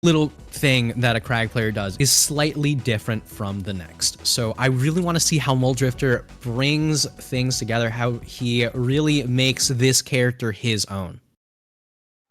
little thing that a Kragg player does is slightly different from the next. So I really want to see how Mulldrifter brings things together, how he really makes this character his own.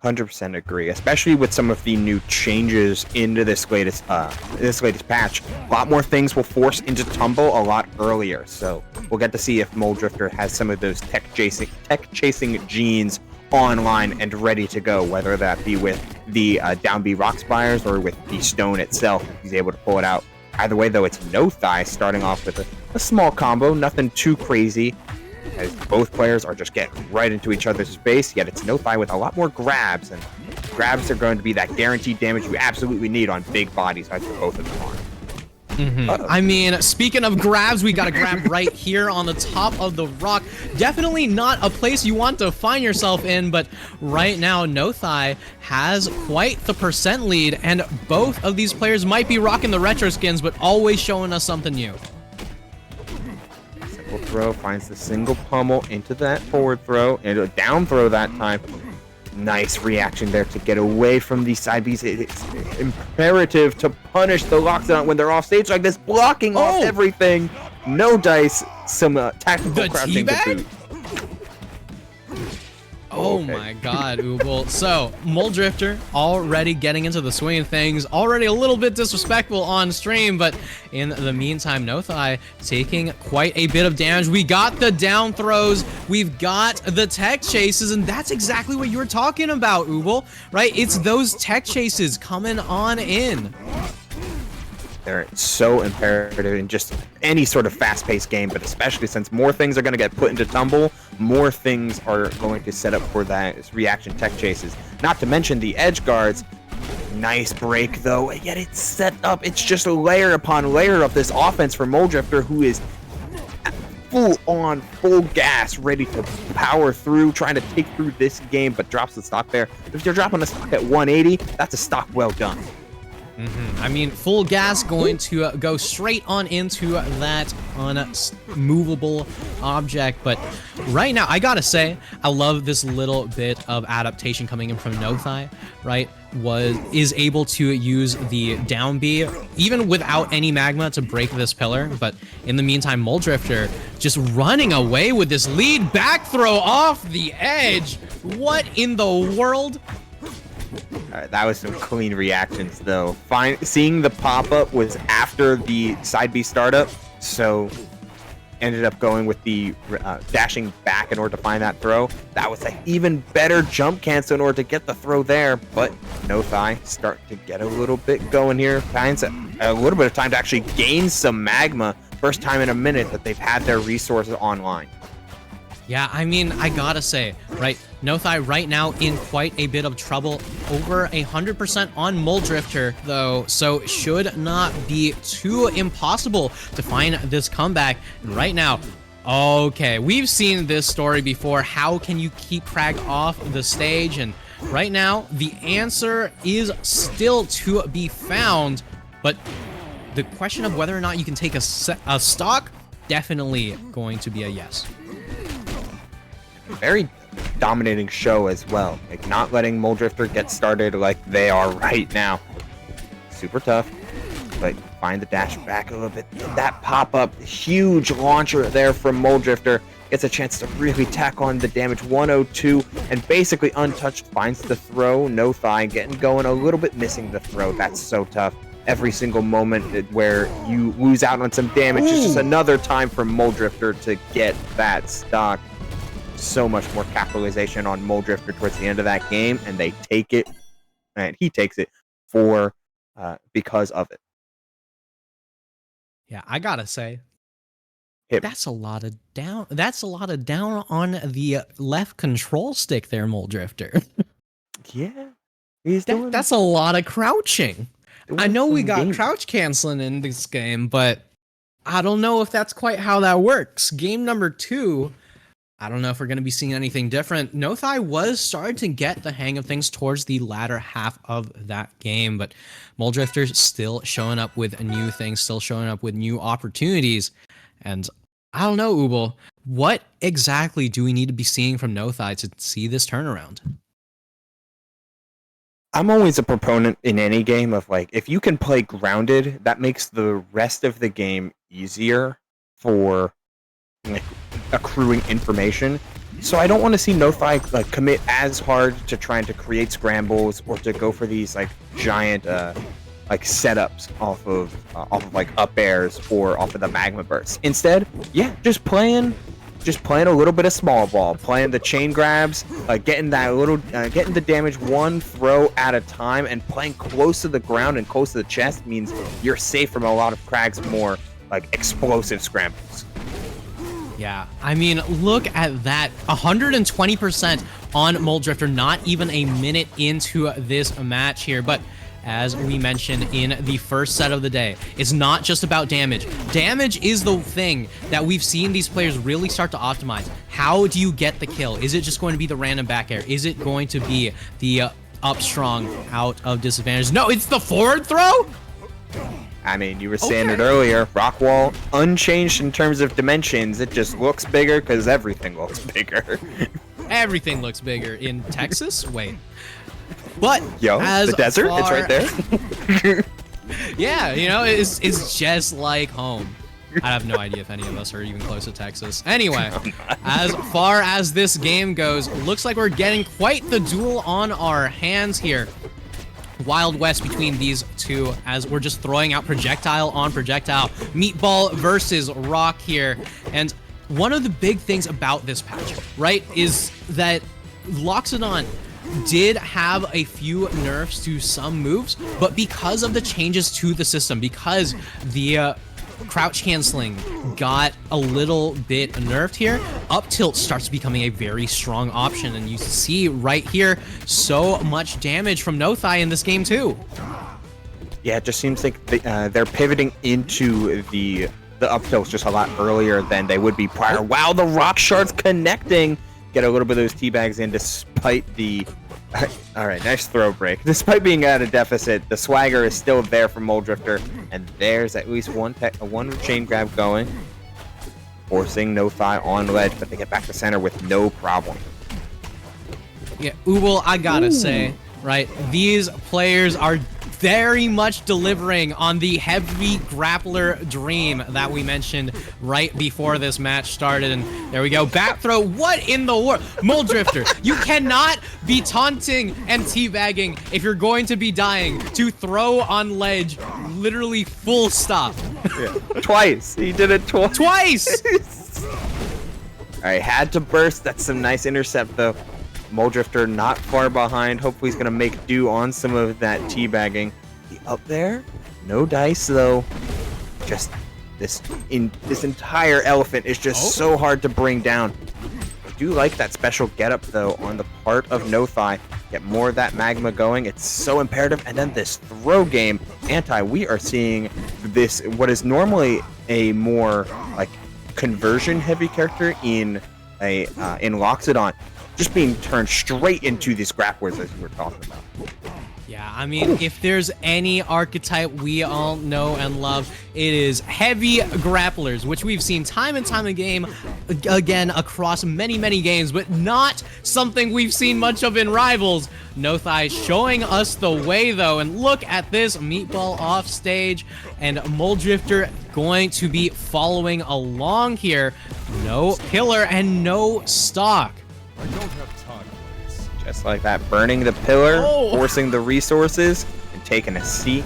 100% agree, especially with some of the new changes into this latest patch. A lot more things will force into tumble a lot earlier, so we'll get to see if Mulldrifter has some of those tech chasing genes online and ready to go, whether that be with the down B rock spires or with the stone itself, if he's able to pull it out. Either way, though, it's nothigh starting off with a small combo, nothing too crazy, as both players are just getting right into each other's space, yet it's nothigh with a lot more grabs, and grabs are going to be that guaranteed damage you absolutely need on big bodies, like both of them are. I mean, speaking of grabs, we got a grab right here on the top of the rock. Definitely not a place you want to find yourself in, but right now, nothigh has quite the percent lead, and both of these players might be rocking the retro skins, but always showing us something new. Simple throw finds the single pummel into that forward throw, and a down throw that time. Nice reaction there to get away from these side Bs. It's imperative to punish the Loxodont when they're off stage like this, blocking off everything. No dice, some tactical crouching to boot. Oh my god, Ooble. So, Mulldrifter already getting into the swing of things, already a little bit disrespectful on stream, but in the meantime, nothigh taking quite a bit of damage. We got the down throws, we've got the tech chases, and that's exactly what you were talking about, Ooble, right? It's those tech chases coming on in. They're so imperative in just any sort of fast-paced game, but especially since more things are going to get put into tumble, more things are going to set up for that reaction tech chases. Not to mention the edge guards. Nice break, though, yet it's set up. It's just a layer upon layer of this offense for Mulldrifter, who is full gas, ready to power through, trying to take through this game, but drops the stock there. If you're dropping a stock at 180, that's a stock well done. I mean, full gas going to go straight on into that unmovable object, but right now, I gotta say, I love this little bit of adaptation coming in from nothigh, right? Is able to use the down B, even without any magma, to break this pillar, but in the meantime, Mulldrifter just running away with this lead back throw off the edge. What in the world? That was some clean reactions, though. Seeing the pop-up was after the side B startup, so ended up going with the dashing back in order to find that throw. That was an even better jump cancel in order to get the throw there, but nothigh start to get a little bit going here. Finds a little bit of time to actually gain some magma. First time in a minute that they've had their resources online. Yeah, I mean, I gotta say, right, nothigh right now in quite a bit of trouble, over 100% on Mulldrifter, though, so should not be too impossible to find this comeback. And right now, okay, we've seen this story before. How can you keep Kragg off the stage? And right now, the answer is still to be found, but the question of whether or not you can take a stock, definitely going to be a yes. Very dominating show as well. Like, not letting Mulldrifter get started like they are right now. Super tough, but find the dash back a little bit. That pop-up, huge launcher there from Mulldrifter. Gets a chance to really tack on the damage. 102, and basically untouched, finds the throw. Nothigh getting going a little bit, missing the throw. That's so tough. Every single moment where you lose out on some damage is just another time for Mulldrifter to get that stock. So much more capitalization on Mulldrifter towards the end of that game, and they take it, and he takes it for because of it. Yeah, I gotta say, that's a lot of down. That's a lot of down on the left control stick there, Mulldrifter. Yeah, he's doing. That's a lot of crouching. I know we got game. crouch canceling in this game, but I don't know if that's quite how that works. Game number 2. I don't know if we're going to be seeing anything different. nothigh was starting to get the hang of things towards the latter half of that game, but Mulldrifter's still showing up with new things, still showing up with new opportunities. And I don't know, Ooble, what exactly do we need to be seeing from nothigh to see this turnaround? I'm always a proponent in any game of like, if you can play grounded, that makes the rest of the game easier for like accruing information. So I don't want to see nothigh like commit as hard to trying to create scrambles or to go for these like giant like setups off of like up airs or off of the magma bursts. Instead, yeah, just playing a little bit of small ball, playing the chain grabs, getting that little, getting the damage one throw at a time, and playing close to the ground and close to the chest means you're safe from a lot of Kragg's more like explosive scrambles. Yeah, I mean, look at that. 120% on Mulldrifter, not even a minute into this match here. But as we mentioned in the first set of the day, it's not just about damage. Damage is the thing that we've seen these players really start to optimize. How do you get the kill? Is it just going to be the random back air? Is it going to be the up strong out of disadvantage? No, it's the forward throw? I mean, you were saying it earlier, rock wall, unchanged in terms of dimensions. It just looks bigger because everything looks bigger. Everything looks bigger in Texas? Wait. But yo, as the desert, far... it's right there. Yeah, you know, it's just like home. I have no idea if any of us are even close to Texas. Anyway, as far as this game goes, looks like we're getting quite the duel on our hands here. Wild West between these two as we're just throwing out projectile on projectile. Meatball versus Rock here. And one of the big things about this patch, right, is that Loxodont did have a few nerfs to some moves, but because of the changes to the system, because the crouch canceling got a little bit nerfed here, up tilt starts becoming a very strong option, and you see right here so much damage from nothigh in this game too. Yeah, it just seems like they're pivoting into the up tilts just a lot earlier than they would be prior. Wow, the rock shards connecting. Get a little bit of those teabags in despite the... All right, nice throw break. Despite being at a deficit, the swagger is still there from Mulldrifter, and there's at least one chain grab going, forcing nothigh on ledge, but they get back to center with no problem. Yeah, well, I gotta say, right, these players are very much delivering on the heavy grappler dream that we mentioned right before this match started. And there we go, back throw. What in the world? Mulldrifter, you cannot be taunting and teabagging if you're going to be dying to throw on ledge, literally full stop. Yeah. Twice. He did it twice. Twice! All right, had to burst. That's some nice intercept, though. Mulldrifter not far behind. Hopefully he's going to make do on some of that teabagging. Up there, no dice, though. Just this entire elephant is just so hard to bring down. I do like that special getup, though, on the part of nothigh. Get more of that magma going. It's so imperative. And then this throw game, anti, we are seeing this, what is normally a more like conversion heavy character in Loxodont, just being turned straight into these grapplers as you were talking about. Yeah, I mean, if there's any archetype we all know and love, it is heavy grapplers, which we've seen time and time again across many games, but not something we've seen much of in Rivals. nothigh showing us the way, though, and look at this meatball off stage, and Mulldrifter going to be following along here. No pillar and no stock. I don't have time for this. Just like that, burning the pillar, forcing the resources, and taking a seat,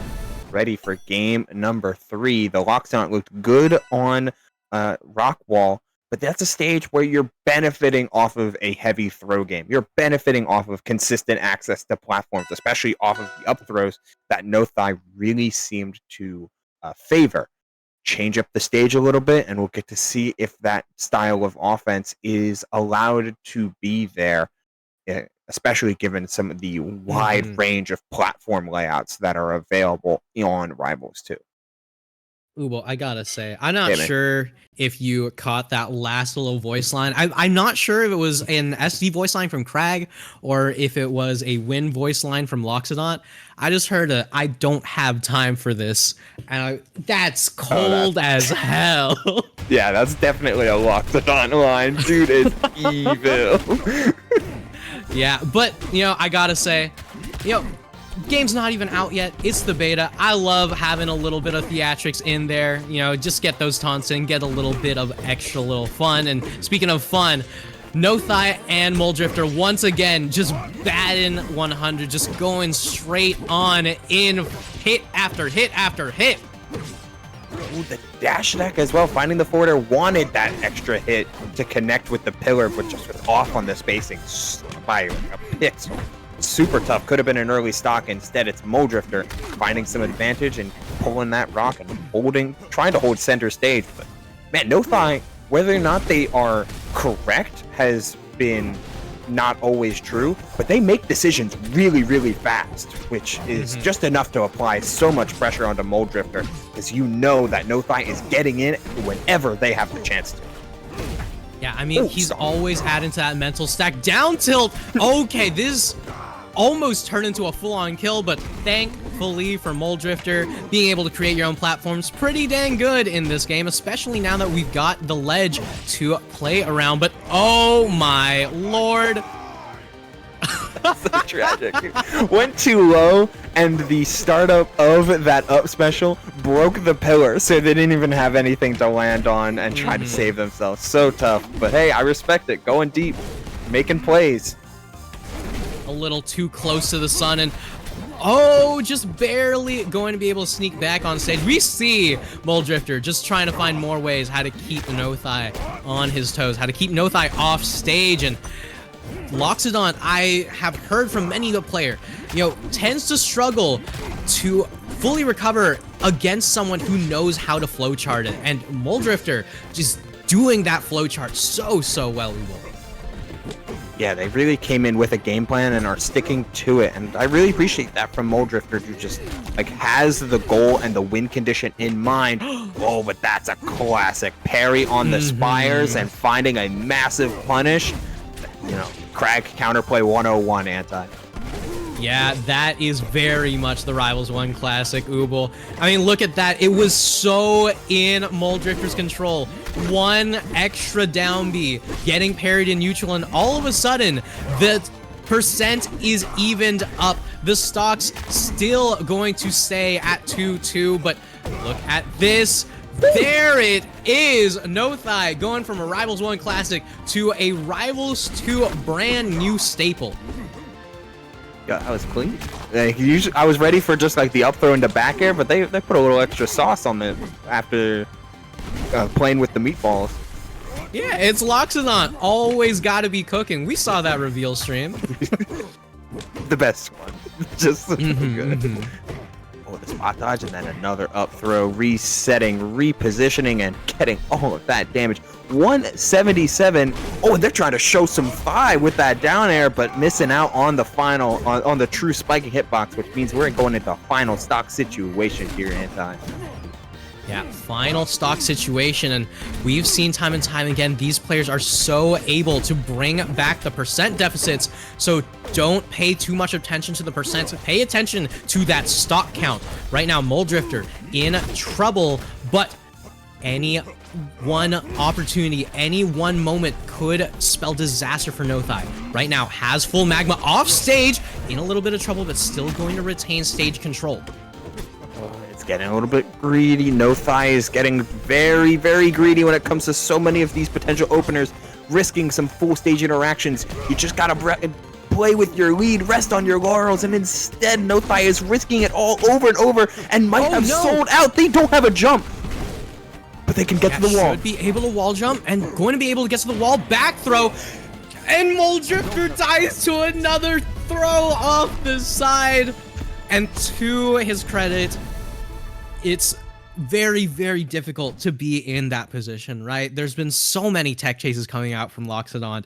ready for game number 3. The Loxodont looked good on Rock Wall, but that's a stage where you're benefiting off of a heavy throw game. You're benefiting off of consistent access to platforms, especially off of the up throws that nothigh really seemed to favor. Change up the stage a little bit, and we'll get to see if that style of offense is allowed to be there, especially given some of the wide range of platform layouts that are available on Rivals 2. Ooh, well, I gotta say, I'm not sure if you caught that last little voice line. I'm not sure if it was an SD voice line from Kragg or if it was a Win voice line from Loxodont. I just heard I don't have time for this. And that's cold as hell. Yeah, that's definitely a Loxodont line. Dude is evil. Yeah, but, you know, I gotta say, you know, game's not even out yet. It's the beta. I love having a little bit of theatrics in there. You know, just get those taunts in, get a little bit of extra little fun. And speaking of fun, nothigh and Mulldrifter once again just batting 100, just going straight on in hit after hit after hit. Ooh, the dash attack as well, finding the forwarder, wanted that extra hit to connect with the pillar, but just was off on the spacing by a pixel. Super tough, could have been an early stock. Instead, it's Mulldrifter finding some advantage and pulling that rock and trying to hold center stage. But man, nothigh, whether or not they are correct has been not always true, but they make decisions really, really fast, which is just enough to apply so much pressure onto Mulldrifter, because you know that nothigh is getting in whenever they have the chance to. Yeah, I mean, he's always adding to that mental stack. Down tilt. Okay, this almost turned into a full-on kill, but thankfully for Mulldrifter, being able to create your own platforms pretty dang good in this game, especially now that we've got the ledge to play around. But oh my lord. So tragic. Went too low, and the startup of that up special broke the pillar, so they didn't even have anything to land on and try to save themselves. So tough. But hey, I respect it. Going deep, making plays. A little too close to the sun, and oh, just barely going to be able to sneak back on stage. We see Mulldrifter just trying to find more ways how to keep nothigh on his toes, how to keep nothigh off stage. And Loxodont, I have heard from many of the player, tends to struggle to fully recover against someone who knows how to flowchart it. And Mulldrifter just doing that flowchart so well. Yeah, they really came in with a game plan and are sticking to it, and I really appreciate that from Mulldrifter, who just has the goal and the win condition in mind. Oh, but that's a classic parry on the spires and finding a massive punish. Kragg counterplay 101 anti. Yeah, that is very much the Rivals 1 classic, Ubel. I mean, look at that. It was so in Mulldrifter's control. One extra down B, getting parried in neutral, and all of a sudden, the percent is evened up. The stock's still going to stay at 2-2, but look at this. There it is. nothigh going from a Rivals 1 classic to a Rivals 2 brand new staple. Yeah, that was clean. I was ready for just the up throw into back air, but they put a little extra sauce on it after playing with the meatballs. Yeah, it's Loxodont. Always got to be cooking. We saw that reveal stream. The best one. Just so good. Oh, the spot dodge, and then another up throw, resetting, repositioning, and getting all of that damage. 177. Oh, and they're trying to show some thigh with that down air, but missing out on the final, on the true spiking hitbox, which means we're going into a final stock situation here, Anti. Yeah, final stock situation, and we've seen time and time again, these players are so able to bring back the percent deficits, so don't pay too much attention to the percent, pay attention to that stock count. Right now, Mulldrifter in trouble, but any one opportunity, any one moment could spell disaster for nothigh. Right now, has full magma off stage, in a little bit of trouble, but still going to retain stage control. It's getting a little bit greedy. nothigh is getting very, very greedy when it comes to so many of these potential openers, risking some full stage interactions. You just gotta play with your lead, rest on your laurels, and instead nothigh is risking it all over and over and might have sold out. They don't have a jump, but they can get to the wall. Should be able to wall jump and going to be able to get to the wall. Back throw, and Mulldrifter dies to another throw off the side. And to his credit, it's very, very difficult to be in that position, right? There's been so many tech chases coming out from Loxodont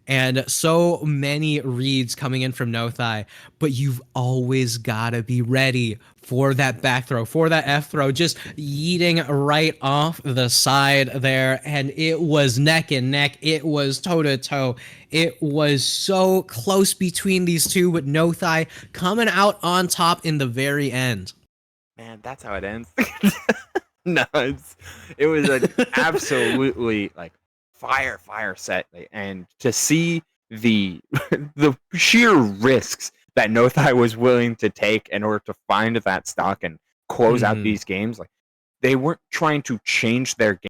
and so many reads coming in from nothigh, but you've always got to be ready for that back throw, for that F throw, just yeeting right off the side there. And it was neck and neck. It was toe to toe. It was so close between these two, but nothigh coming out on top in the very end. Man, that's how it ends. No, it was an absolutely fire set, and to see the the sheer risks that nothigh was willing to take in order to find that stock and close out these games. Like, they weren't trying to change their game.